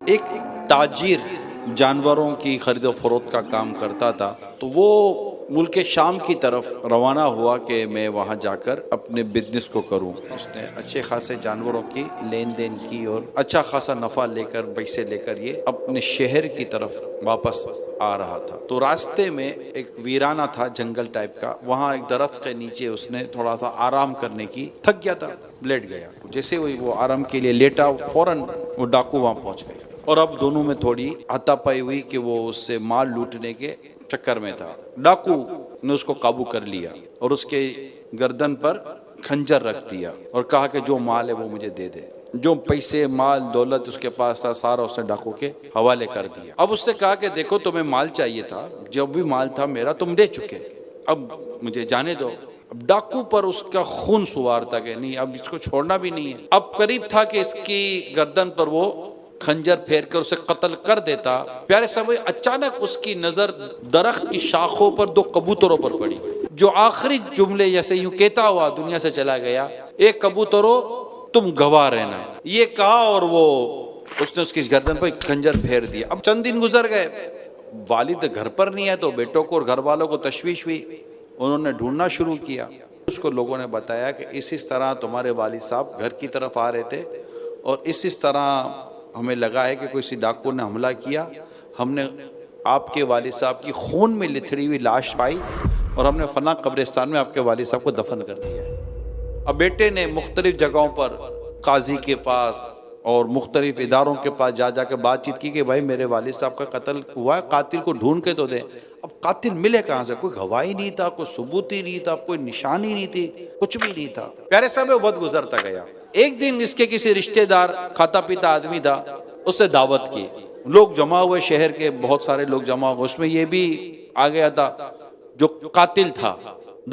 ایک تاجر جانوروں کی خرید و فروخت کا کام کرتا تھا، تو وہ ملک شام کی طرف روانہ ہوا کہ میں وہاں جا کر اپنے بزنس کو کروں۔ اس نے اچھے خاصے جانوروں کی لین دین کی اور اچھا خاصا نفع لے کر، پیسے لے کر یہ اپنے شہر کی طرف واپس آ رہا تھا۔ تو راستے میں ایک ویرانہ تھا، جنگل ٹائپ کا، وہاں ایک درخت کے نیچے اس نے تھوڑا سا آرام کرنے کی، تھک گیا تھا، لیٹ گیا۔ جیسے وہ آرام کے لیے لیٹا، فوراً وہ ڈاکو وہاں پہنچ گئے اور اب دونوں میں تھوڑی ہاتھا پائی ہوئی کہ وہ اس سے مال لوٹنے کے چکر میں تھا۔ ڈاکو نے اس کو قابو کر لیا اور اس کے گردن پر خنجر رکھ دیا اور کہا کہ جو مال ہے وہ مجھے دے دے۔ جو پیسے، مال، دولت اس کے پاس تھا، سارا اس نے ڈاکو کے حوالے کر دیا۔ اب اس نے کہا کہ دیکھو، تمہیں مال چاہیے تھا، جو بھی مال تھا میرا تم لے چکے، اب مجھے جانے دو۔ اب ڈاکو پر اس کا خون سوار تھا کہ نہیں، اب اس کو چھوڑنا بھی نہیں ہے۔ اب قریب تھا کہ اس کی گردن پر وہ خنجر پھیر کر اسے قتل کر دیتا۔ پیارے صاحب، اچانک اس کی نظر درخت کی شاخوں پر دو کبوتروں پر پڑی، جو آخری جملے جیسے یوں کہتا ہوا دنیا سے چلا گیا، ایک کبوتروں تم گواہ رہنا، یہ کہا اور وہ اس نے اس کی گردن پر خنجر پھیر دیا۔ اب چند دن گزر گئے، والد گھر پر نہیں ہے تو بیٹوں کو اور گھر والوں کو تشویش ہوئی، انہوں نے ڈھونڈنا شروع کیا۔ اس کو لوگوں نے بتایا کہ اس طرح تمہارے والد صاحب گھر کی طرف آ رہے تھے اور اس طرح ہمیں لگا ہے کہ کوئی سی ڈاکو نے حملہ کیا، ہم نے آپ کے والد صاحب کی خون میں لتھڑی ہوئی لاش پائی اور ہم نے فلاں قبرستان میں آپ کے والد صاحب کو دفن کر دیا ہے۔ اب بیٹے نے مختلف جگہوں پر قاضی کے پاس اور مختلف اداروں کے پاس جا کے بات چیت کی کہ بھائی میرے والد صاحب کا قتل ہوا ہے، قاتل کو ڈھونڈ کے تو دیں۔ اب قاتل ملے کہاں سے؟ کوئی گواہی نہیں تھا، کوئی ثبوت ہی نہیں تھا، کوئی نشانی نہیں تھی، کچھ بھی نہیں تھا۔ پیارے صاحب، وہ وقت گزرتا گیا۔ ایک دن اس کے کسی رشتہ دار، کھاتا پیتا آدمی تھا، اس سے دعوت کی، لوگ جمع ہوئے، شہر کے بہت سارے لوگ جمع ہوئے، اس میں یہ بھی آ گیا تھا جو قاتل تھا،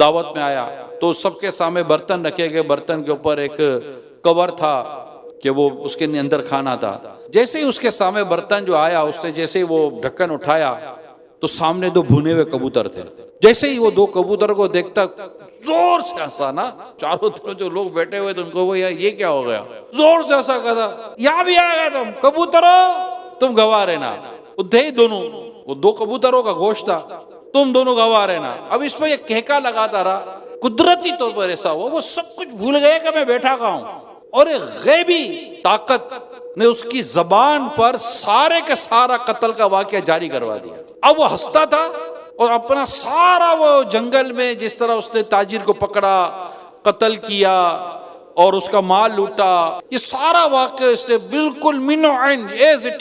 دعوت میں آیا تو سب کے سامنے برتن رکھے گئے، برتن کے اوپر ایک کور تھا کہ وہ اس کے اندر کھانا تھا۔ جیسے ہی اس کے سامنے برتن جو آیا، اس نے جیسے ہی وہ ڈھکن اٹھایا تو سامنے دو بھونے ہوئے کبوتر تھے۔ جیسے ہی وہ دو کبوتر کو دیکھتا زور سے ہنسا نا، چاروں طرف جو لوگ بیٹھے ہوئے تھے ان کو وہ یہ کیا ہو گیا، زور سے ہنسا، کہا یہاں بھی آ گئے تم کبوتروں، تم گواہ رہنا۔ وہ تھے دونوں، وہ دو کبوتروں کا گوشت تھا، تم دونوں گواہ رہنا۔ اب اس پہ یہ کہکا لگاتا رہا، قدرتی طور پر ایسا ہوا وہ سب کچھ بھول گئے کہ میں بیٹھا کہاں ہوں، اور ایک غیبی طاقت نے اس کی زبان پر سارے کے سارا قتل کا واقعہ جاری کروا دیا۔ اب وہ ہنستا تھا اور اپنا سارا وہ جنگل میں جس طرح اس نے تاجر کو پکڑا، قتل کیا اور اس کا مال لوٹا، یہ سارا واقعہ اس نے بالکل من عین